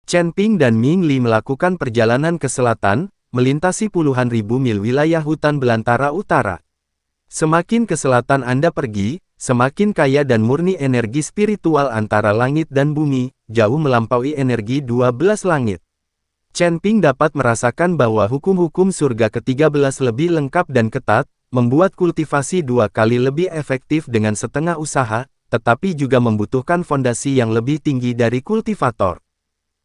Chen Ping dan Ming Li melakukan perjalanan ke selatan, melintasi puluhan ribu mil wilayah hutan belantara utara. Semakin ke selatan Anda pergi, semakin kaya dan murni energi spiritual antara langit dan bumi, jauh melampaui energi 12 langit. Chen Ping dapat merasakan bahwa hukum-hukum surga ke-13 lebih lengkap dan ketat, membuat kultivasi 2 kali lebih efektif dengan setengah usaha, tetapi juga membutuhkan fondasi yang lebih tinggi dari kultivator.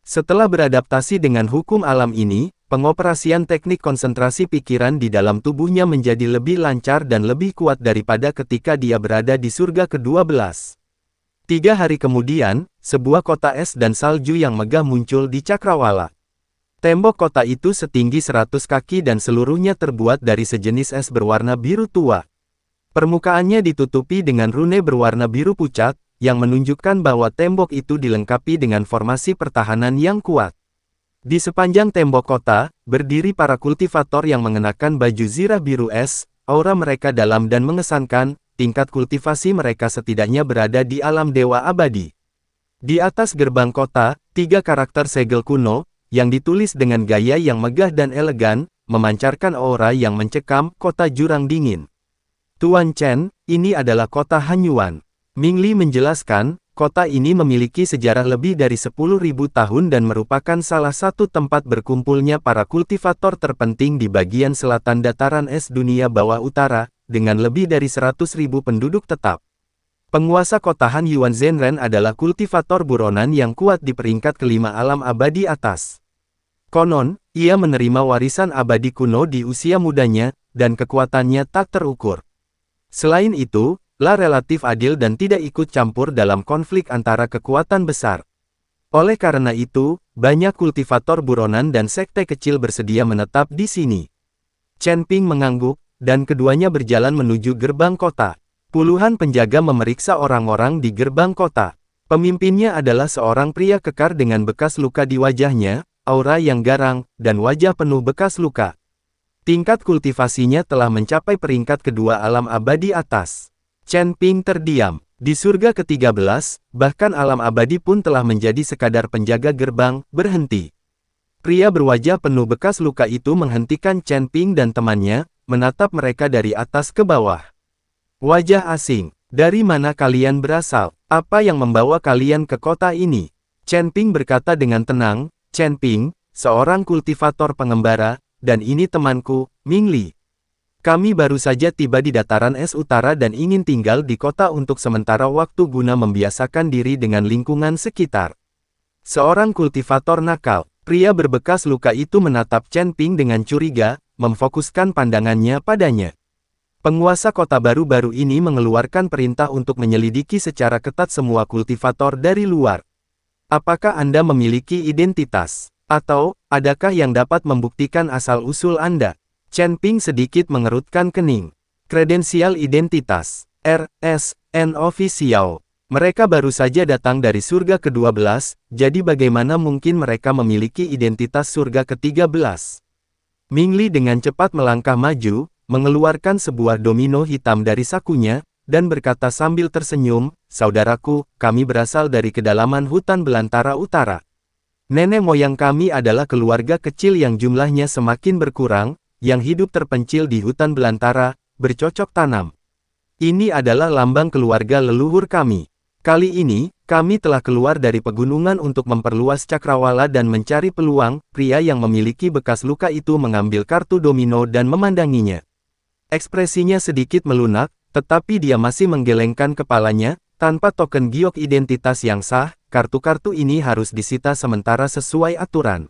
Setelah beradaptasi dengan hukum alam ini, pengoperasian teknik konsentrasi pikiran di dalam tubuhnya menjadi lebih lancar dan lebih kuat daripada ketika dia berada di surga ke-12. 3 hari kemudian, sebuah kota es dan salju yang megah muncul di Cakrawala. Tembok kota itu setinggi 100 kaki dan seluruhnya terbuat dari sejenis es berwarna biru tua. Permukaannya ditutupi dengan rune berwarna biru pucat, yang menunjukkan bahwa tembok itu dilengkapi dengan formasi pertahanan yang kuat. Di sepanjang tembok kota, berdiri para kultivator yang mengenakan baju zirah biru es, aura mereka dalam dan mengesankan, tingkat kultivasi mereka setidaknya berada di alam dewa abadi. Di atas gerbang kota, 3 karakter segel kuno, yang ditulis dengan gaya yang megah dan elegan, memancarkan aura yang mencekam, kota jurang dingin. Tuan Chen, ini adalah kota Hanyuan. Ming Li menjelaskan, kota ini memiliki sejarah lebih dari 10.000 tahun dan merupakan salah satu tempat berkumpulnya para kultivator terpenting di bagian selatan dataran es dunia bawah utara, dengan lebih dari 100.000 penduduk tetap. Penguasa kota Hanyuan Zhenren adalah kultivator buronan yang kuat di peringkat kelima alam abadi atas. Konon, ia menerima warisan abadi kuno di usia mudanya, dan kekuatannya tak terukur. Selain itu, La relatif adil dan tidak ikut campur dalam konflik antara kekuatan besar. Oleh karena itu, banyak kultivator buronan dan sekte kecil bersedia menetap di sini. Chen Ping mengangguk, dan keduanya berjalan menuju gerbang kota. Puluhan penjaga memeriksa orang-orang di gerbang kota. Pemimpinnya adalah seorang pria kekar dengan bekas luka di wajahnya, aura yang garang, dan wajah penuh bekas luka. Tingkat kultivasinya telah mencapai peringkat kedua alam abadi atas. Chen Ping terdiam. Di surga ke-13, bahkan alam abadi pun telah menjadi sekadar penjaga gerbang, berhenti. Pria berwajah penuh bekas luka itu menghentikan Chen Ping dan temannya, menatap mereka dari atas ke bawah. Wajah asing. Dari mana kalian berasal? Apa yang membawa kalian ke kota ini? Chen Ping berkata dengan tenang, Chen Ping, seorang kultivator pengembara, dan ini temanku, Ming Li. Kami baru saja tiba di dataran es utara dan ingin tinggal di kota untuk sementara waktu guna membiasakan diri dengan lingkungan sekitar. Seorang kultivator nakal, pria berbekas luka itu menatap Chen Ping dengan curiga, memfokuskan pandangannya padanya. Penguasa kota baru-baru ini mengeluarkan perintah untuk menyelidiki secara ketat semua kultivator dari luar. Apakah Anda memiliki identitas? Atau, adakah yang dapat membuktikan asal-usul Anda? Chen Ping sedikit mengerutkan kening. Kredensial identitas, RSN official. Mereka baru saja datang dari surga ke-12, jadi bagaimana mungkin mereka memiliki identitas surga ke-13? Ming Li dengan cepat melangkah maju, mengeluarkan sebuah domino hitam dari sakunya, dan berkata sambil tersenyum, saudaraku, kami berasal dari kedalaman hutan belantara utara. Nenek moyang kami adalah keluarga kecil yang jumlahnya semakin berkurang, yang hidup terpencil di hutan belantara, bercocok tanam. Ini adalah lambang keluarga leluhur kami. Kali ini, kami telah keluar dari pegunungan untuk memperluas cakrawala dan mencari peluang. Pria yang memiliki bekas luka itu mengambil kartu domino dan memandanginya. Ekspresinya sedikit melunak, tetapi dia masih menggelengkan kepalanya, tanpa token giok identitas yang sah, kartu-kartu ini harus disita sementara sesuai aturan.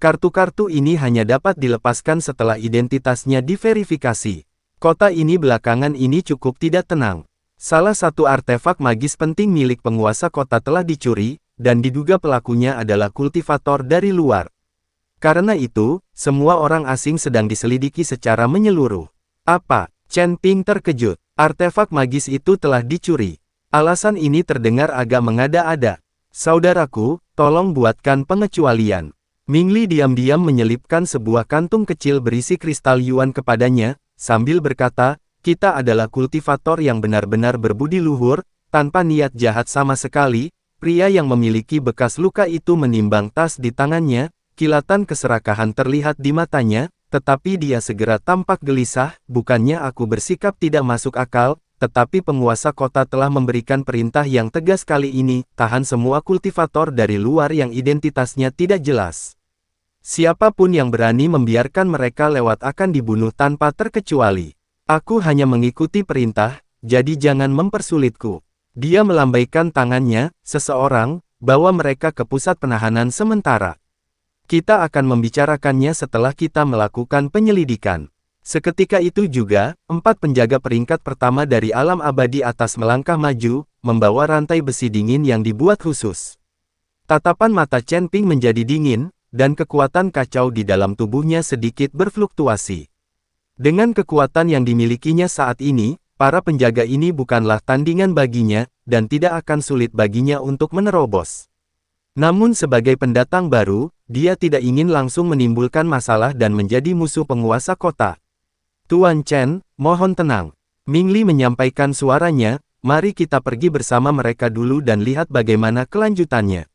Kartu-kartu ini hanya dapat dilepaskan setelah identitasnya diverifikasi. Kota ini belakangan ini cukup tidak tenang. Salah satu artefak magis penting milik penguasa kota telah dicuri, dan diduga pelakunya adalah kultivator dari luar. Karena itu, semua orang asing sedang diselidiki secara menyeluruh. Apa? Chen Ping terkejut. Artefak magis itu telah dicuri. Alasan ini terdengar agak mengada-ada. Saudaraku, tolong buatkan pengecualian. Ming Li diam-diam menyelipkan sebuah kantung kecil berisi kristal yuan kepadanya, sambil berkata, kita adalah kultivator yang benar-benar berbudi luhur, tanpa niat jahat sama sekali. Pria yang memiliki bekas luka itu menimbang tas di tangannya, kilatan keserakahan terlihat di matanya, tetapi dia segera tampak gelisah. Bukannya aku bersikap tidak masuk akal, tetapi penguasa kota telah memberikan perintah yang tegas kali ini, tahan semua kultivator dari luar yang identitasnya tidak jelas. Siapapun yang berani membiarkan mereka lewat akan dibunuh tanpa terkecuali. Aku hanya mengikuti perintah, jadi jangan mempersulitku. Dia melambaikan tangannya, seseorang, bawa mereka ke pusat penahanan sementara. Kita akan membicarakannya setelah kita melakukan penyelidikan. Seketika itu juga, 4 penjaga peringkat pertama dari alam abadi atas melangkah maju, membawa rantai besi dingin yang dibuat khusus. Tatapan mata Chen Ping menjadi dingin, dan kekuatan kacau di dalam tubuhnya sedikit berfluktuasi. Dengan kekuatan yang dimilikinya saat ini, para penjaga ini bukanlah tandingan baginya, dan tidak akan sulit baginya untuk menerobos. Namun sebagai pendatang baru, dia tidak ingin langsung menimbulkan masalah dan menjadi musuh penguasa kota. Tuan Chen, mohon tenang. Ming Li menyampaikan suaranya, mari kita pergi bersama mereka dulu dan lihat bagaimana kelanjutannya.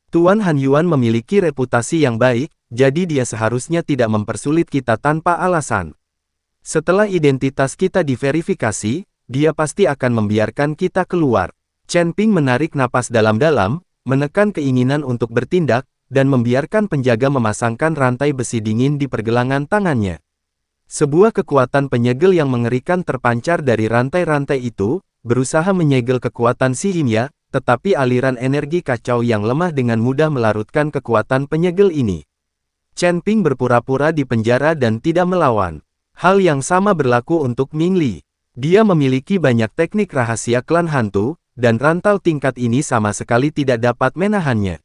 Tuan Han Yuan memiliki reputasi yang baik, jadi dia seharusnya tidak mempersulit kita tanpa alasan. Setelah identitas kita diverifikasi, dia pasti akan membiarkan kita keluar. Chen Ping menarik napas dalam-dalam, menekan keinginan untuk bertindak, dan membiarkan penjaga memasangkan rantai besi dingin di pergelangan tangannya. Sebuah kekuatan penyegel yang mengerikan terpancar dari rantai-rantai itu, berusaha menyegel kekuatan si Himya, tetapi aliran energi kacau yang lemah dengan mudah melarutkan kekuatan penyegel ini. Chen Ping berpura-pura di penjara dan tidak melawan. Hal yang sama berlaku untuk Ming Li. Dia memiliki banyak teknik rahasia klan hantu, dan rantal tingkat ini sama sekali tidak dapat menahannya.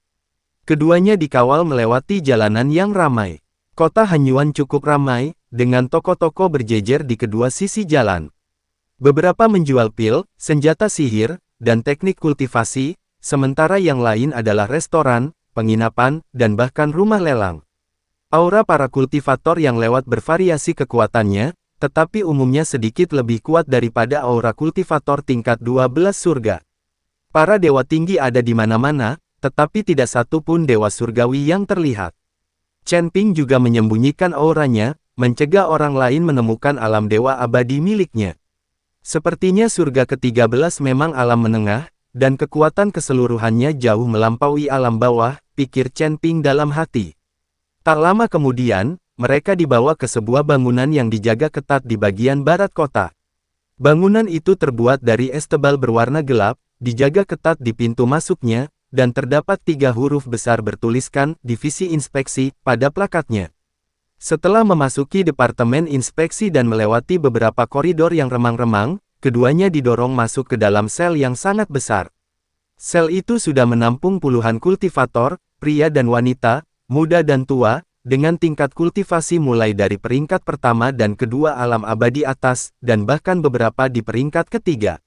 Keduanya dikawal melewati jalanan yang ramai. Kota Hanyuan cukup ramai, dengan toko-toko berjejer di kedua sisi jalan. Beberapa menjual pil, senjata sihir, dan teknik kultivasi, sementara yang lain adalah restoran, penginapan, dan bahkan rumah lelang. Aura para kultivator yang lewat bervariasi kekuatannya, tetapi umumnya sedikit lebih kuat daripada aura kultivator tingkat 12 surga. Para dewa tinggi ada di mana-mana, tetapi tidak satu pun dewa surgawi yang terlihat. Chen Ping juga menyembunyikan auranya, mencegah orang lain menemukan alam dewa abadi miliknya. Sepertinya surga ke-13 memang alam menengah, dan kekuatan keseluruhannya jauh melampaui alam bawah, pikir Chen Ping dalam hati. Tak lama kemudian, mereka dibawa ke sebuah bangunan yang dijaga ketat di bagian barat kota. Bangunan itu terbuat dari es tebal berwarna gelap, dijaga ketat di pintu masuknya, dan terdapat 3 huruf besar bertuliskan Divisi Inspeksi pada plakatnya. Setelah memasuki departemen inspeksi dan melewati beberapa koridor yang remang-remang, keduanya didorong masuk ke dalam sel yang sangat besar. Sel itu sudah menampung puluhan kultivator, pria dan wanita, muda dan tua, dengan tingkat kultivasi mulai dari peringkat pertama dan kedua alam abadi atas, dan bahkan beberapa di peringkat ketiga.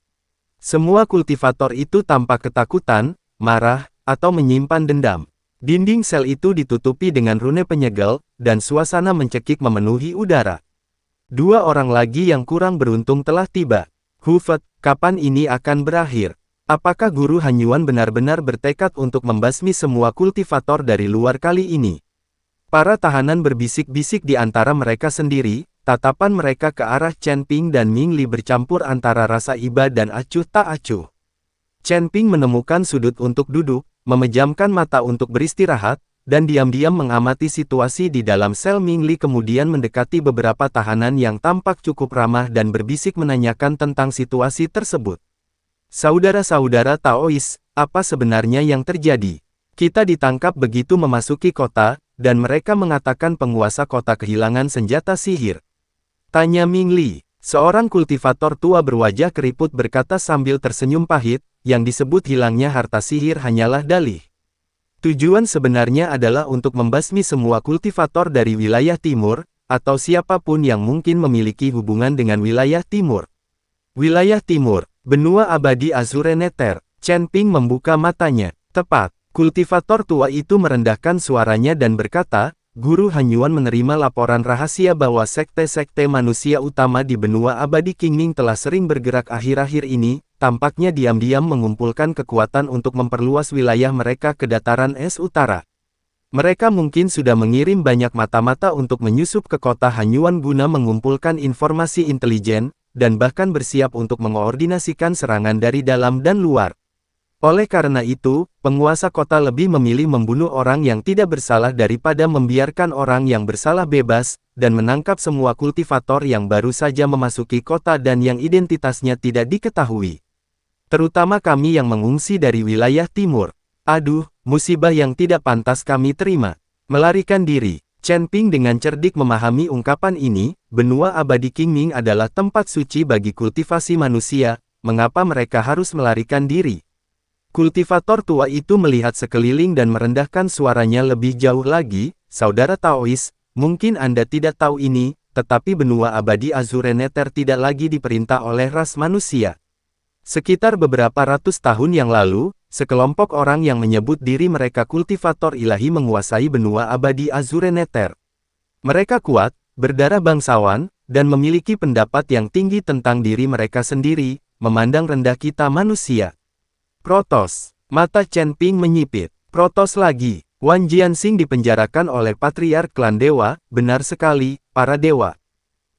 Semua kultivator itu tampak ketakutan, marah, atau menyimpan dendam. Dinding sel itu ditutupi dengan rune penyegel, dan suasana mencekik memenuhi udara. 2 orang lagi yang kurang beruntung telah tiba. Hufet, kapan ini akan berakhir? Apakah Guru Hanyuan benar-benar bertekad untuk membasmi semua kultivator dari luar kali ini? Para tahanan berbisik-bisik di antara mereka sendiri, tatapan mereka ke arah Chen Ping dan Ming Li bercampur antara rasa iba dan acuh tak acuh. Chen Ping menemukan sudut untuk duduk, memejamkan mata untuk beristirahat, dan diam-diam mengamati situasi di dalam sel. Ming Li kemudian mendekati beberapa tahanan yang tampak cukup ramah dan berbisik menanyakan tentang situasi tersebut. Saudara-saudara Taois, apa sebenarnya yang terjadi? Kita ditangkap begitu memasuki kota, dan mereka mengatakan penguasa kota kehilangan senjata sihir. Tanya Ming Li. Seorang kultivator tua berwajah keriput berkata sambil tersenyum pahit, yang disebut hilangnya harta sihir hanyalah dalih. Tujuan sebenarnya adalah untuk membasmi semua kultivator dari wilayah timur, atau siapapun yang mungkin memiliki hubungan dengan wilayah timur. Wilayah timur, benua abadi Azure Nether. Chen Ping membuka matanya. Tepat, kultivator tua itu merendahkan suaranya dan berkata, Guru Hanyuan menerima laporan rahasia bahwa sekte-sekte manusia utama di benua abadi Qingming telah sering bergerak akhir-akhir ini, tampaknya diam-diam mengumpulkan kekuatan untuk memperluas wilayah mereka ke dataran es utara. Mereka mungkin sudah mengirim banyak mata-mata untuk menyusup ke kota Hanyuan guna mengumpulkan informasi intelijen, dan bahkan bersiap untuk mengoordinasikan serangan dari dalam dan luar. Oleh karena itu, penguasa kota lebih memilih membunuh orang yang tidak bersalah daripada membiarkan orang yang bersalah bebas, dan menangkap semua kultivator yang baru saja memasuki kota dan yang identitasnya tidak diketahui. Terutama kami yang mengungsi dari wilayah timur. Aduh, musibah yang tidak pantas kami terima. Melarikan diri. Chen Ping dengan cerdik memahami ungkapan ini, benua abadi Qingming adalah tempat suci bagi kultivasi manusia, mengapa mereka harus melarikan diri? Kultivator tua itu melihat sekeliling dan merendahkan suaranya lebih jauh lagi, saudara Taois, mungkin Anda tidak tahu ini, tetapi benua abadi Azure Nether tidak lagi diperintah oleh ras manusia. Sekitar beberapa ratus tahun yang lalu, sekelompok orang yang menyebut diri mereka kultivator ilahi menguasai benua abadi Azure Nether. Mereka kuat, berdarah bangsawan, dan memiliki pendapat yang tinggi tentang diri mereka sendiri, memandang rendah kita manusia. Protos. Mata Chen Ping menyipit. Protos lagi. Wan Jianxing dipenjarakan oleh Patriark Klan Dewa, benar sekali, para dewa.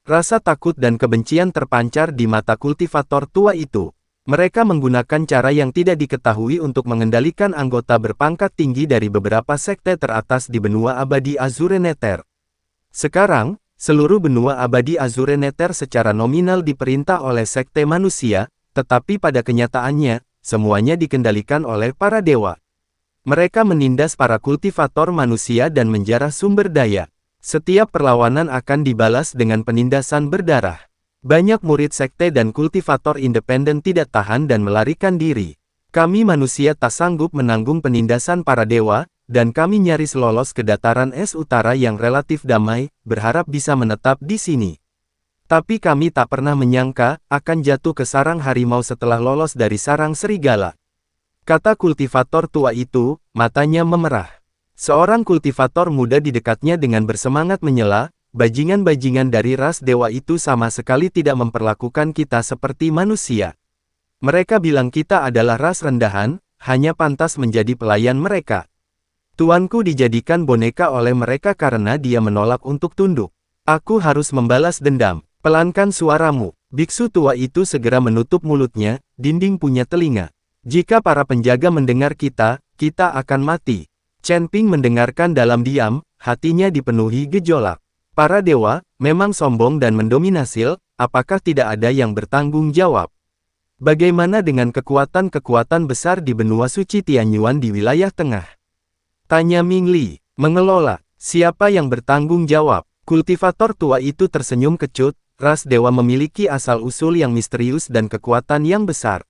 Rasa takut dan kebencian terpancar di mata kultivator tua itu. Mereka menggunakan cara yang tidak diketahui untuk mengendalikan anggota berpangkat tinggi dari beberapa sekte teratas di benua abadi Azure Nether. Sekarang, seluruh benua abadi Azure Nether secara nominal diperintah oleh sekte manusia, tetapi pada kenyataannya, semuanya dikendalikan oleh para dewa. Mereka menindas para kultivator manusia dan menjarah sumber daya. Setiap perlawanan akan dibalas dengan penindasan berdarah. Banyak murid sekte dan kultivator independen tidak tahan dan melarikan diri. Kami manusia tak sanggup menanggung penindasan para dewa, dan kami nyaris lolos ke dataran es utara yang relatif damai, berharap bisa menetap di sini. Tapi kami tak pernah menyangka, akan jatuh ke sarang harimau setelah lolos dari sarang serigala. Kata kultivator tua itu, matanya memerah. Seorang kultivator muda di dekatnya dengan bersemangat menyela, bajingan-bajingan dari ras dewa itu sama sekali tidak memperlakukan kita seperti manusia. Mereka bilang kita adalah ras rendahan, hanya pantas menjadi pelayan mereka. Tuanku dijadikan boneka oleh mereka karena dia menolak untuk tunduk. Aku harus membalas dendam. Pelankan suaramu. Biksu tua itu segera menutup mulutnya, dinding punya telinga. Jika para penjaga mendengar kita, kita akan mati. Chen Ping mendengarkan dalam diam, hatinya dipenuhi gejolak. Para dewa, memang sombong dan mendominasi, apakah tidak ada yang bertanggung jawab? Bagaimana dengan kekuatan-kekuatan besar di benua suci Tianyuan di wilayah tengah? Tanya Ming Li. Mengelola, siapa yang bertanggung jawab? Kultivator tua itu tersenyum kecut. Ras dewa memiliki asal-usul yang misterius dan kekuatan yang besar.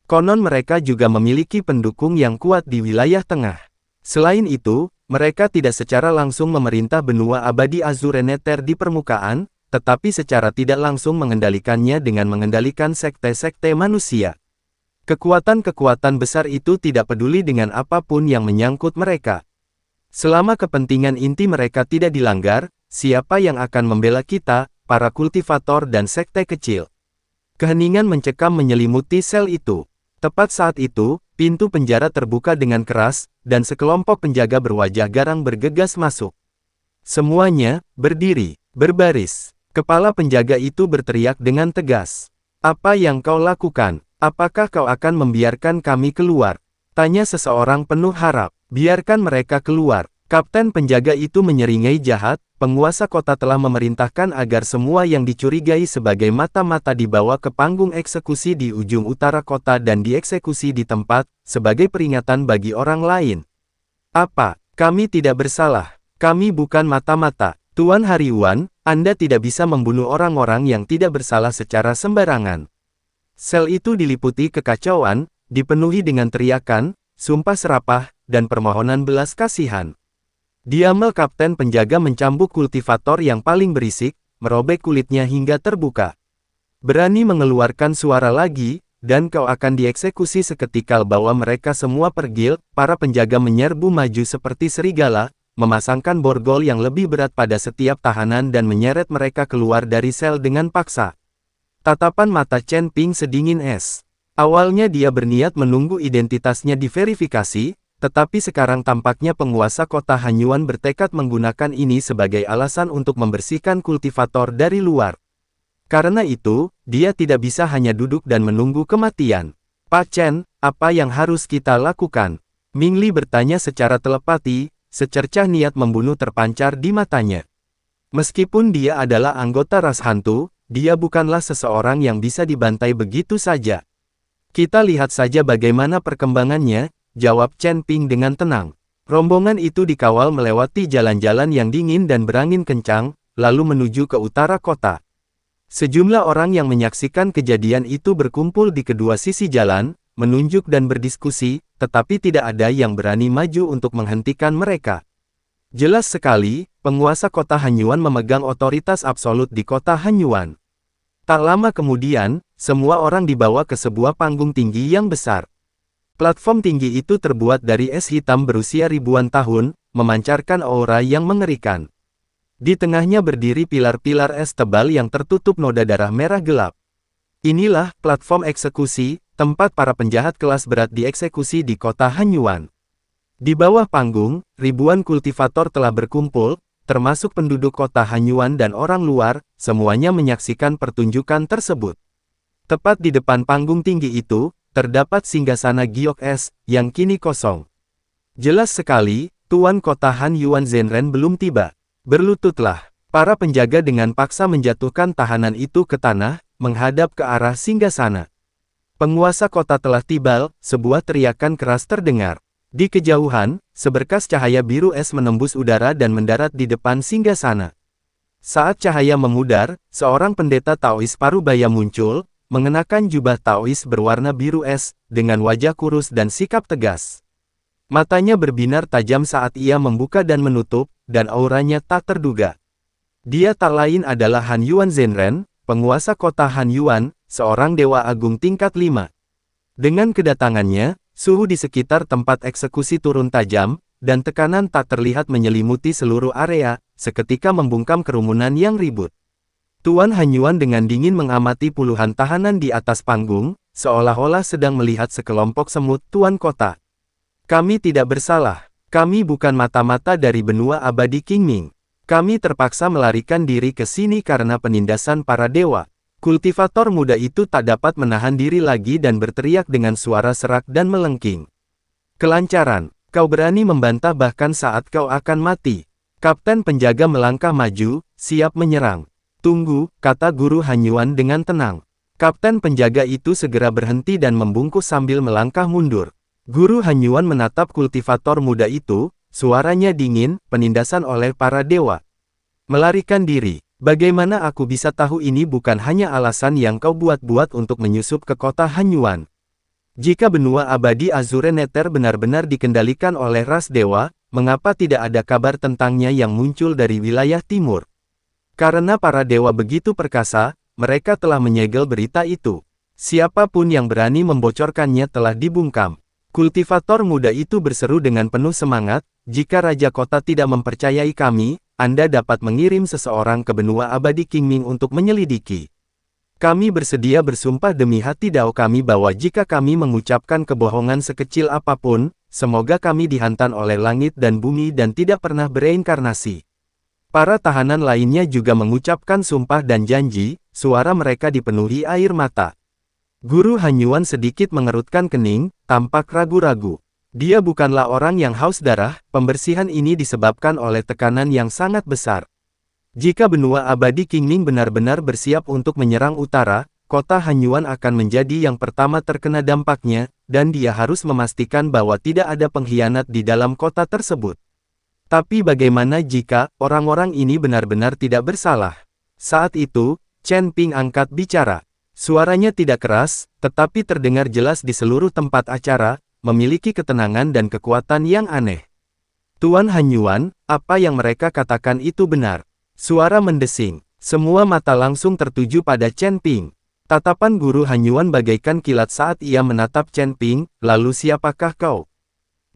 Konon mereka juga memiliki pendukung yang kuat di wilayah tengah. Selain itu, mereka tidak secara langsung memerintah benua abadi Azure Nether di permukaan, tetapi secara tidak langsung mengendalikannya dengan mengendalikan sekte-sekte manusia. Kekuatan-kekuatan besar itu tidak peduli dengan apapun yang menyangkut mereka. Selama kepentingan inti mereka tidak dilanggar, siapa yang akan membela kita? Para kultivator dan sekte kecil. Keheningan mencekam menyelimuti sel itu. Tepat saat itu, pintu penjara terbuka dengan keras, dan sekelompok penjaga berwajah garang bergegas masuk. Semuanya, berdiri, berbaris. Kepala penjaga itu berteriak dengan tegas. Apa yang kau lakukan? Apakah kau akan membiarkan kami keluar? Tanya seseorang penuh harap. Biarkan mereka keluar. Kapten penjaga itu menyeringai jahat, penguasa kota telah memerintahkan agar semua yang dicurigai sebagai mata-mata dibawa ke panggung eksekusi di ujung utara kota dan dieksekusi di tempat, sebagai peringatan bagi orang lain. Apa? Kami tidak bersalah. Kami bukan mata-mata. Tuan Hariuan, Anda tidak bisa membunuh orang-orang yang tidak bersalah secara sembarangan. Sel itu diliputi kekacauan, dipenuhi dengan teriakan, sumpah serapah, dan permohonan belas kasihan. Diamel kapten penjaga mencambuk kultivator yang paling berisik, merobek kulitnya hingga terbuka. Berani mengeluarkan suara lagi, dan kau akan dieksekusi seketika. Bawa mereka semua pergil. Para penjaga menyerbu maju seperti serigala, memasangkan borgol yang lebih berat pada setiap tahanan dan menyeret mereka keluar dari sel dengan paksa. Tatapan mata Chen Ping sedingin es. Awalnya dia berniat menunggu identitasnya diverifikasi, tetapi sekarang tampaknya penguasa kota Hanyuan bertekad menggunakan ini sebagai alasan untuk membersihkan kultivator dari luar. Karena itu, dia tidak bisa hanya duduk dan menunggu kematian. Pak Chen, apa yang harus kita lakukan? Ming Li bertanya secara telepati, secercah niat membunuh terpancar di matanya. Meskipun dia adalah anggota ras hantu, dia bukanlah seseorang yang bisa dibantai begitu saja. Kita lihat saja bagaimana perkembangannya, jawab Chen Ping dengan tenang. Rombongan itu dikawal melewati jalan-jalan yang dingin dan berangin kencang, lalu menuju ke utara kota. Sejumlah orang yang menyaksikan kejadian itu berkumpul di kedua sisi jalan, menunjuk dan berdiskusi, tetapi tidak ada yang berani maju untuk menghentikan mereka. Jelas sekali, penguasa kota Hanyuan memegang otoritas absolut di kota Hanyuan. Tak lama kemudian, semua orang dibawa ke sebuah panggung tinggi yang besar. Platform tinggi itu terbuat dari es hitam berusia ribuan tahun, memancarkan aura yang mengerikan. Di tengahnya berdiri pilar-pilar es tebal yang tertutup noda darah merah gelap. Inilah platform eksekusi, tempat para penjahat kelas berat dieksekusi di kota Hanyuan. Di bawah panggung, ribuan kultivator telah berkumpul, termasuk penduduk kota Hanyuan dan orang luar, semuanya menyaksikan pertunjukan tersebut. Tepat di depan panggung tinggi itu, terdapat singgasana giok es, yang kini kosong. Jelas sekali, Tuan Kota Hanyuan Zhenren belum tiba. Berlututlah, para penjaga dengan paksa menjatuhkan tahanan itu ke tanah, menghadap ke arah singgasana. Penguasa kota telah tiba, sebuah teriakan keras terdengar. Di kejauhan, seberkas cahaya biru es menembus udara dan mendarat di depan singgasana. Saat cahaya memudar, seorang pendeta Taois parubaya muncul, mengenakan jubah Taois berwarna biru es, dengan wajah kurus dan sikap tegas. Matanya berbinar tajam saat ia membuka dan menutup, dan auranya tak terduga. Dia tak lain adalah Hanyuan Zhenren, penguasa kota Hanyuan, seorang dewa agung tingkat 5. Dengan kedatangannya, suhu di sekitar tempat eksekusi turun tajam, dan tekanan tak terlihat menyelimuti seluruh area, seketika membungkam kerumunan yang ribut. Tuan Hanyuan dengan dingin mengamati puluhan tahanan di atas panggung, seolah-olah sedang melihat sekelompok semut Tuan Kota. Kami tidak bersalah. Kami bukan mata-mata dari benua abadi Qingming. Kami terpaksa melarikan diri ke sini karena penindasan para dewa. Kultivator muda itu tak dapat menahan diri lagi dan berteriak dengan suara serak dan melengking. Kelancaran, kau berani membantah bahkan saat kau akan mati. Kapten penjaga melangkah maju, siap menyerang. Tunggu, kata guru Hanyuan dengan tenang. Kapten penjaga itu segera berhenti dan membungkuk sambil melangkah mundur. Guru Hanyuan menatap kultivator muda itu, suaranya dingin, penindasan oleh para dewa. Melarikan diri, bagaimana aku bisa tahu ini bukan hanya alasan yang kau buat-buat untuk menyusup ke kota Hanyuan? Jika benua abadi Azure Nether benar-benar dikendalikan oleh ras dewa, mengapa tidak ada kabar tentangnya yang muncul dari wilayah timur? Karena para dewa begitu perkasa, mereka telah menyegel berita itu. Siapapun yang berani membocorkannya telah dibungkam. Kultivator muda itu berseru dengan penuh semangat, jika Raja Kota tidak mempercayai kami, Anda dapat mengirim seseorang ke benua abadi Qingming untuk menyelidiki. Kami bersedia bersumpah demi hati dao kami bahwa jika kami mengucapkan kebohongan sekecil apapun, semoga kami dihantam oleh langit dan bumi dan tidak pernah bereinkarnasi. Para tahanan lainnya juga mengucapkan sumpah dan janji, suara mereka dipenuhi air mata. Guru Hanyuan sedikit mengerutkan kening, tampak ragu-ragu. Dia bukanlah orang yang haus darah, pembersihan ini disebabkan oleh tekanan yang sangat besar. Jika benua abadi Qingming benar-benar bersiap untuk menyerang utara, kota Hanyuan akan menjadi yang pertama terkena dampaknya, dan dia harus memastikan bahwa tidak ada pengkhianat di dalam kota tersebut. Tapi bagaimana jika orang-orang ini benar-benar tidak bersalah? Saat itu, Chen Ping angkat bicara. Suaranya tidak keras, tetapi terdengar jelas di seluruh tempat acara, memiliki ketenangan dan kekuatan yang aneh. Tuan Hanyuan, apa yang mereka katakan itu benar. Suara mendesing. Semua mata langsung tertuju pada Chen Ping. Tatapan guru Hanyuan bagaikan kilat saat ia menatap Chen Ping, lalu siapakah kau?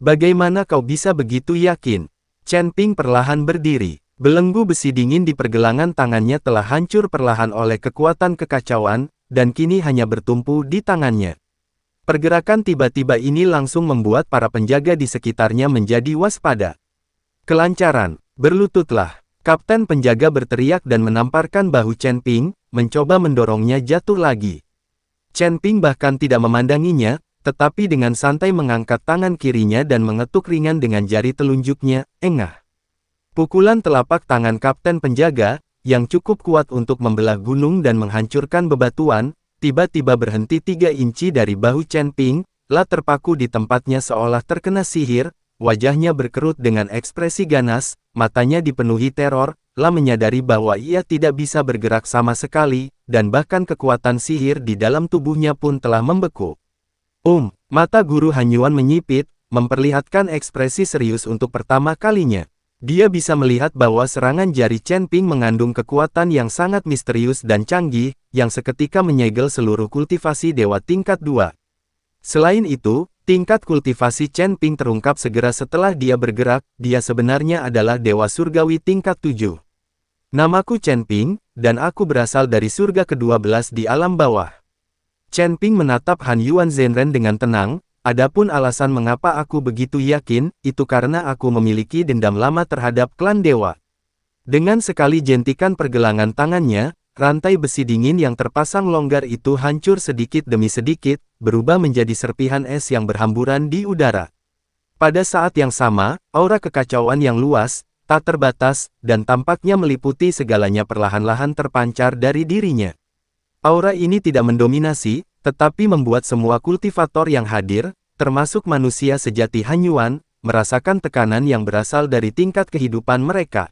Bagaimana kau bisa begitu yakin? Chen Ping perlahan berdiri. Belenggu besi dingin di pergelangan tangannya telah hancur perlahan oleh kekuatan kekacauan, dan kini hanya bertumpu di tangannya. Pergerakan tiba-tiba ini langsung membuat para penjaga di sekitarnya menjadi waspada. Kelancaran, berlututlah. Kapten penjaga berteriak dan menamparkan bahu Chen Ping, mencoba mendorongnya jatuh lagi. Chen Ping bahkan tidak memandanginya, tetapi dengan santai mengangkat tangan kirinya dan mengetuk ringan dengan jari telunjuknya, engah. Pukulan telapak tangan kapten penjaga, yang cukup kuat untuk membelah gunung dan menghancurkan bebatuan, tiba-tiba berhenti 3 inci dari bahu Chen Ping, lah terpaku di tempatnya seolah terkena sihir, wajahnya berkerut dengan ekspresi ganas, matanya dipenuhi teror, lah menyadari bahwa ia tidak bisa bergerak sama sekali, dan bahkan kekuatan sihir di dalam tubuhnya pun telah membeku. Mata guru Han Yuan menyipit, memperlihatkan ekspresi serius untuk pertama kalinya. Dia bisa melihat bahwa serangan jari Chen Ping mengandung kekuatan yang sangat misterius dan canggih, yang seketika menyegel seluruh kultivasi dewa tingkat 2. Selain itu, tingkat kultivasi Chen Ping terungkap segera setelah dia bergerak, dia sebenarnya adalah dewa surgawi tingkat 7. Namaku Chen Ping, dan aku berasal dari surga ke-12 di alam bawah. Chen Ping menatap Han Yuan Zhenren dengan tenang. Adapun alasan mengapa aku begitu yakin, itu karena aku memiliki dendam lama terhadap klan dewa. Dengan sekali jentikan pergelangan tangannya, rantai besi dingin yang terpasang longgar itu hancur sedikit demi sedikit, berubah menjadi serpihan es yang berhamburan di udara. Pada saat yang sama, aura kekacauan yang luas, tak terbatas, dan tampaknya meliputi segalanya perlahan-lahan terpancar dari dirinya. Aura ini tidak mendominasi, tetapi membuat semua kultivator yang hadir, termasuk manusia sejati Han Yuan, merasakan tekanan yang berasal dari tingkat kehidupan mereka.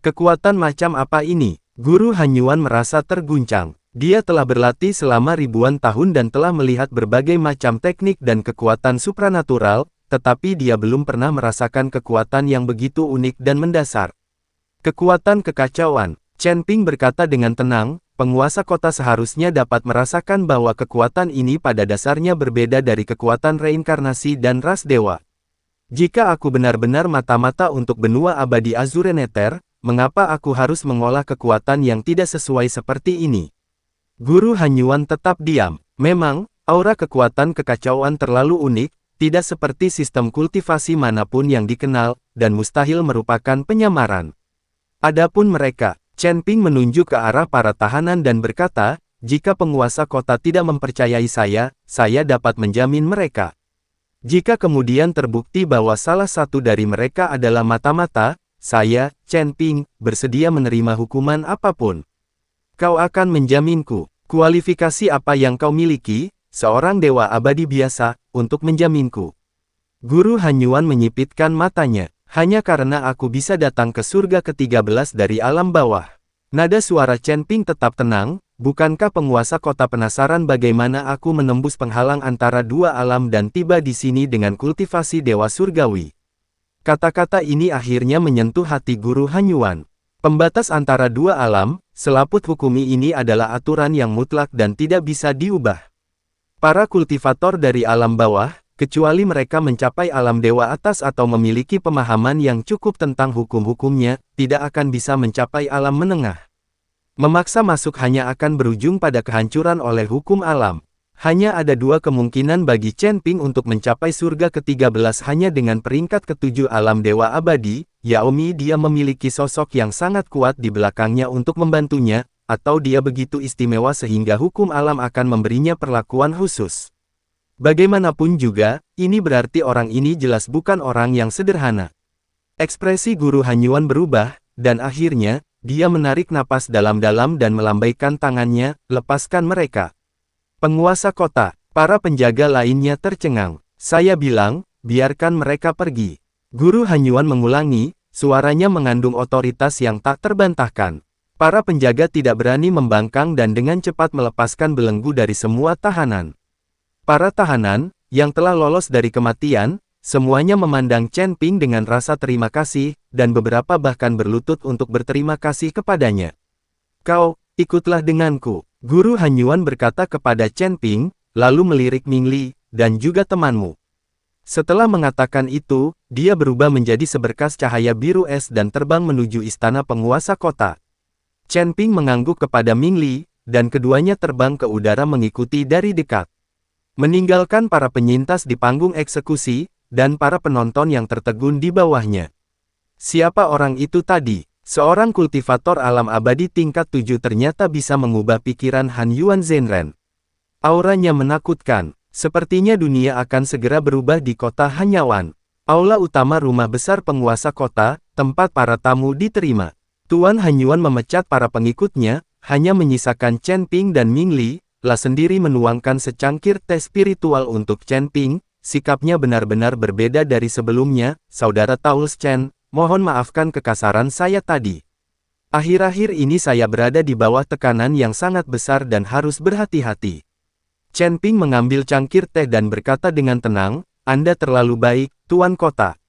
Kekuatan macam apa ini? Guru Han Yuan merasa terguncang. Dia telah berlatih selama ribuan tahun dan telah melihat berbagai macam teknik dan kekuatan supranatural, tetapi dia belum pernah merasakan kekuatan yang begitu unik dan mendasar. Kekuatan kekacauan. Chen Ping berkata dengan tenang, penguasa kota seharusnya dapat merasakan bahwa kekuatan ini pada dasarnya berbeda dari kekuatan reinkarnasi dan ras dewa. Jika aku benar-benar mata-mata untuk benua abadi Azure Nether, mengapa aku harus mengolah kekuatan yang tidak sesuai seperti ini? Guru Han Yuan tetap diam. Memang, aura kekuatan kekacauan terlalu unik, tidak seperti sistem kultivasi manapun yang dikenal, dan mustahil merupakan penyamaran. Adapun mereka, Chen Ping menunjuk ke arah para tahanan dan berkata, jika penguasa kota tidak mempercayai saya dapat menjamin mereka. Jika kemudian terbukti bahwa salah satu dari mereka adalah mata-mata, saya, Chen Ping, bersedia menerima hukuman apapun. Kau akan menjaminku. Kualifikasi apa yang kau miliki, seorang dewa abadi biasa, untuk menjaminku? Guru Han Yuan menyipitkan matanya. Hanya karena aku bisa datang ke surga ke-13 dari alam bawah. Nada suara Chen Ping tetap tenang, bukankah penguasa kota penasaran bagaimana aku menembus penghalang antara dua alam dan tiba di sini dengan kultivasi dewa surgawi? Kata-kata ini akhirnya menyentuh hati guru Han Yuan. Pembatas antara dua alam, selaput hukumi ini adalah aturan yang mutlak dan tidak bisa diubah. Para kultivator dari alam bawah, kecuali mereka mencapai alam dewa atas atau memiliki pemahaman yang cukup tentang hukum-hukumnya, tidak akan bisa mencapai alam menengah. Memaksa masuk hanya akan berujung pada kehancuran oleh hukum alam. Hanya ada dua kemungkinan bagi Chen Ping untuk mencapai surga ke-13 hanya dengan peringkat ke-7 alam dewa abadi, yaomi dia memiliki sosok yang sangat kuat di belakangnya untuk membantunya, atau dia begitu istimewa sehingga hukum alam akan memberinya perlakuan khusus. Bagaimanapun juga, ini berarti orang ini jelas bukan orang yang sederhana. Ekspresi guru Han Yuan berubah, dan akhirnya, dia menarik napas dalam-dalam dan melambaikan tangannya, lepaskan mereka. Penguasa kota, para penjaga lainnya tercengang. Saya bilang, biarkan mereka pergi. Guru Han Yuan mengulangi, suaranya mengandung otoritas yang tak terbantahkan. Para penjaga tidak berani membangkang dan dengan cepat melepaskan belenggu dari semua tahanan. Para tahanan, yang telah lolos dari kematian, semuanya memandang Chen Ping dengan rasa terima kasih, dan beberapa bahkan berlutut untuk berterima kasih kepadanya. Kau, ikutlah denganku. Guru Han Yuan berkata kepada Chen Ping, lalu melirik Ming Li, dan juga temanmu. Setelah mengatakan itu, dia berubah menjadi seberkas cahaya biru es dan terbang menuju istana penguasa kota. Chen Ping mengangguk kepada Ming Li, dan keduanya terbang ke udara mengikuti dari dekat. meninggalkan para penyintas di panggung eksekusi, dan para penonton yang tertegun di bawahnya. Siapa orang itu tadi? Seorang kultivator alam abadi tingkat 7 ternyata bisa mengubah pikiran Han Yuan Zhenren. Auranya menakutkan. Sepertinya dunia akan segera berubah di kota Hanyawan. Aula utama rumah besar penguasa kota, tempat para tamu diterima. Tuan Han Yuan memecat para pengikutnya, hanya menyisakan Chen Ping dan Ming Li, lah sendiri menuangkan secangkir teh spiritual untuk Chen Ping. Sikapnya benar-benar berbeda dari sebelumnya. Saudara Taurus Chen, mohon maafkan kekasaran saya tadi. Akhir-akhir ini saya berada di bawah tekanan yang sangat besar dan harus berhati-hati. Chen Ping mengambil cangkir teh dan berkata dengan tenang, Anda terlalu baik, Tuan Kota.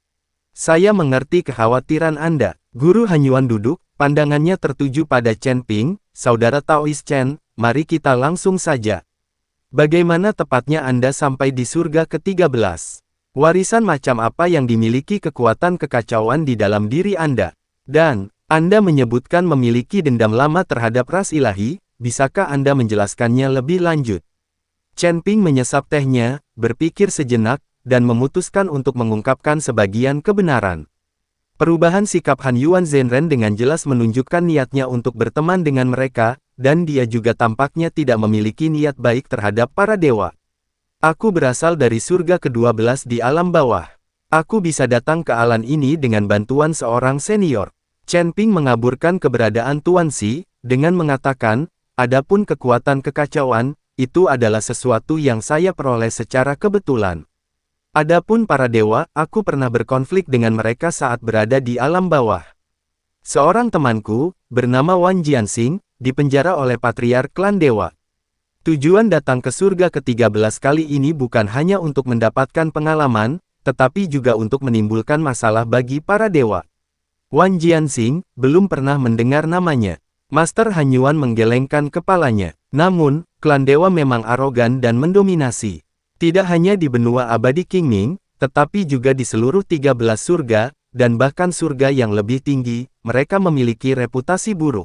Saya mengerti kekhawatiran Anda. Guru Han Yuan duduk, pandangannya tertuju pada Chen Ping. Saudara Taoist Chen, mari kita langsung saja. Bagaimana tepatnya Anda sampai di surga ke-13? Warisan macam apa yang dimiliki kekuatan kekacauan di dalam diri Anda? Dan, Anda menyebutkan memiliki dendam lama terhadap ras ilahi, bisakah Anda menjelaskannya lebih lanjut? Chen Ping menyesap tehnya, berpikir sejenak, dan memutuskan untuk mengungkapkan sebagian kebenaran. Perubahan sikap Han Yuan Zhenren dengan jelas menunjukkan niatnya untuk berteman dengan mereka, dan dia juga tampaknya tidak memiliki niat baik terhadap para dewa. Aku berasal dari surga ke-12 di alam bawah. Aku bisa datang ke alam ini dengan bantuan seorang senior. Chen Ping mengaburkan keberadaan Tuan Xi, dengan mengatakan, adapun kekuatan kekacauan, itu adalah sesuatu yang saya peroleh secara kebetulan. Adapun para dewa, aku pernah berkonflik dengan mereka saat berada di alam bawah. Seorang temanku, bernama Wan Jianxing, dipenjara oleh patriark klan dewa. Tujuan datang ke surga ke-13 kali ini bukan hanya untuk mendapatkan pengalaman, tetapi juga untuk menimbulkan masalah bagi para dewa. Wan Jianxing, belum pernah mendengar namanya. Master Han Yuan menggelengkan kepalanya. Namun, klan dewa memang arogan dan mendominasi. Tidak hanya di benua abadi Qingming, tetapi juga di seluruh 13 surga, dan bahkan surga yang lebih tinggi, mereka memiliki reputasi buruk.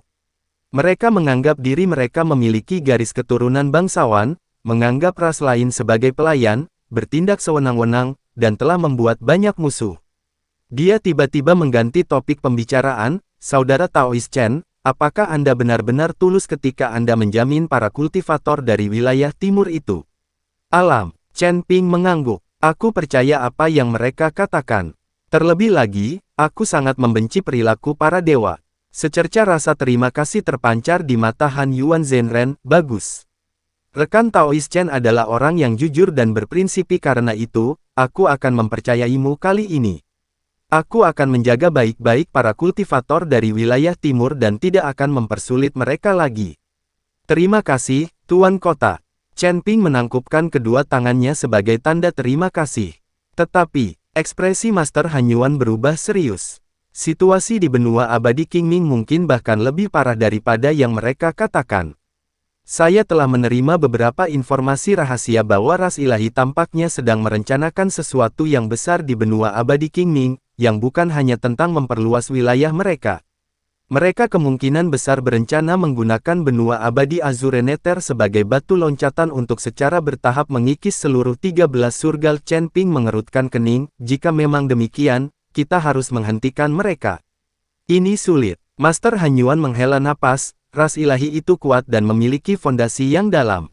Mereka menganggap diri mereka memiliki garis keturunan bangsawan, menganggap ras lain sebagai pelayan, bertindak sewenang-wenang, dan telah membuat banyak musuh. Dia tiba-tiba mengganti topik pembicaraan, Saudara Taoist Chen, apakah Anda benar-benar tulus ketika Anda menjamin para kultivator dari wilayah timur itu? Alam. Chen Ping mengangguk. Aku percaya apa yang mereka katakan. Terlebih lagi, aku sangat membenci perilaku para dewa. Secerca rasa terima kasih terpancar di mata Han Yuan Zhenren. Bagus. Rekan Taoist Chen adalah orang yang jujur dan berprinsipi, karena itu, aku akan mempercayaimu kali ini. Aku akan menjaga baik-baik para kultivator dari wilayah timur dan tidak akan mempersulit mereka lagi. Terima kasih, Tuan Kota. Chen Ping menangkupkan kedua tangannya sebagai tanda terima kasih. Tetapi, ekspresi Master Han Yuan berubah serius. Situasi di benua abadi Qingming mungkin bahkan lebih parah daripada yang mereka katakan. Saya telah menerima beberapa informasi rahasia bahwa ras ilahi tampaknya sedang merencanakan sesuatu yang besar di benua abadi Qingming, yang bukan hanya tentang memperluas wilayah mereka. Mereka kemungkinan besar berencana menggunakan benua abadi Azure Nether sebagai batu loncatan untuk secara bertahap mengikis seluruh 13 surga. Chen Ping mengerutkan kening, jika memang demikian, kita harus menghentikan mereka. Ini sulit. Master Han Yuan menghela napas, ras ilahi itu kuat dan memiliki fondasi yang dalam.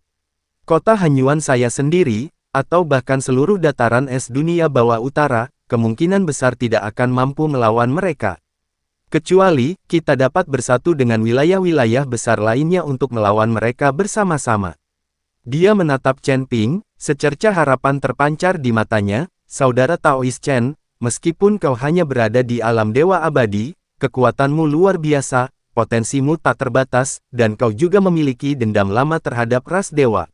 Kota Han Yuan saya sendiri, atau bahkan seluruh dataran es dunia bawah utara, kemungkinan besar tidak akan mampu melawan mereka. Kecuali, kita dapat bersatu dengan wilayah-wilayah besar lainnya untuk melawan mereka bersama-sama. Dia menatap Chen Ping, secerca harapan terpancar di matanya, Saudara Taoist Chen, meskipun kau hanya berada di alam dewa abadi, kekuatanmu luar biasa, potensimu tak terbatas, dan kau juga memiliki dendam lama terhadap ras dewa.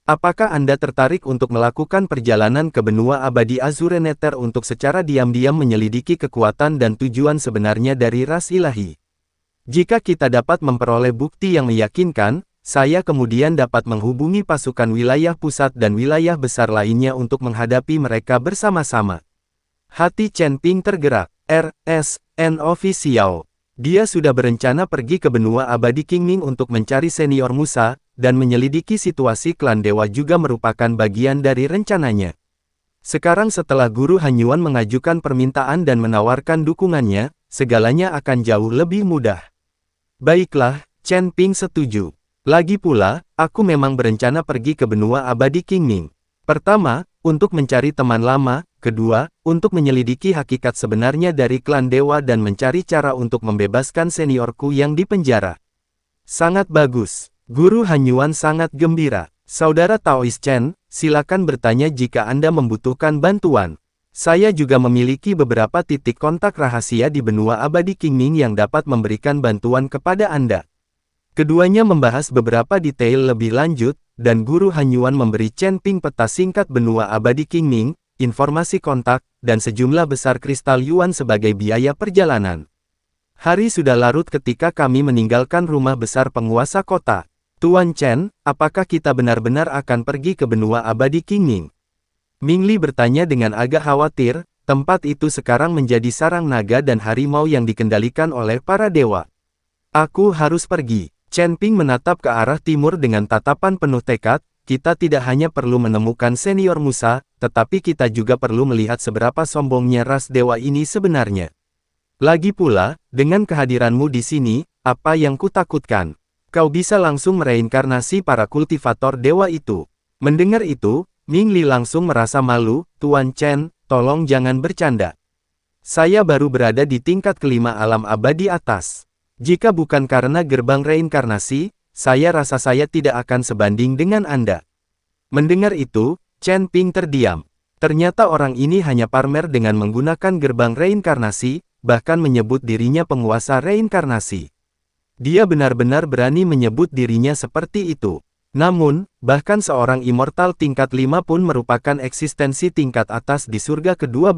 Apakah Anda tertarik untuk melakukan perjalanan ke benua abadi Azure Nether untuk secara diam-diam menyelidiki kekuatan dan tujuan sebenarnya dari ras ilahi? Jika kita dapat memperoleh bukti yang meyakinkan, saya kemudian dapat menghubungi pasukan wilayah pusat dan wilayah besar lainnya untuk menghadapi mereka bersama-sama. Hati Chen Ping tergerak. RSN Official. Dia sudah berencana pergi ke benua abadi Qingming untuk mencari senior Musa, dan menyelidiki situasi klan dewa juga merupakan bagian dari rencananya. Sekarang setelah Guru Hanyuan mengajukan permintaan dan menawarkan dukungannya, segalanya akan jauh lebih mudah. Baiklah, Chen Ping setuju. Lagi pula, aku memang berencana pergi ke benua abadi Qingming. Pertama, untuk mencari teman lama. Kedua, untuk menyelidiki hakikat sebenarnya dari klan dewa dan mencari cara untuk membebaskan seniorku yang dipenjara. Sangat bagus. Guru Hanyuan sangat gembira. Saudara Taois Chen, silakan bertanya jika Anda membutuhkan bantuan. Saya juga memiliki beberapa titik kontak rahasia di benua abadi Qingming yang dapat memberikan bantuan kepada Anda. Keduanya membahas beberapa detail lebih lanjut, dan Guru Hanyuan memberi Chen Ping peta singkat benua abadi Qingming, informasi kontak, dan sejumlah besar kristal Yuan sebagai biaya perjalanan. Hari sudah larut ketika kami meninggalkan rumah besar penguasa kota. Tuan Chen, apakah kita benar-benar akan pergi ke benua abadi Qingming? Ming Li bertanya dengan agak khawatir, tempat itu sekarang menjadi sarang naga dan harimau yang dikendalikan oleh para dewa. Aku harus pergi. Chen Ping menatap ke arah timur dengan tatapan penuh tekad, kita tidak hanya perlu menemukan senior Musa, tetapi kita juga perlu melihat seberapa sombongnya ras dewa ini sebenarnya. Lagi pula, dengan kehadiranmu di sini, apa yang kutakutkan? Kau bisa langsung mereinkarnasi para kultivator dewa itu. Mendengar itu, Ming Li langsung merasa malu, Tuan Chen, tolong jangan bercanda. Saya baru berada di tingkat kelima alam abadi atas. Jika bukan karena gerbang reinkarnasi, saya rasa saya tidak akan sebanding dengan Anda. Mendengar itu, Chen Ping terdiam. Ternyata orang ini hanya pamer dengan menggunakan gerbang reinkarnasi, bahkan menyebut dirinya penguasa reinkarnasi. Dia benar-benar berani menyebut dirinya seperti itu. Namun, bahkan seorang immortal tingkat 5 pun merupakan eksistensi tingkat atas di surga ke-12.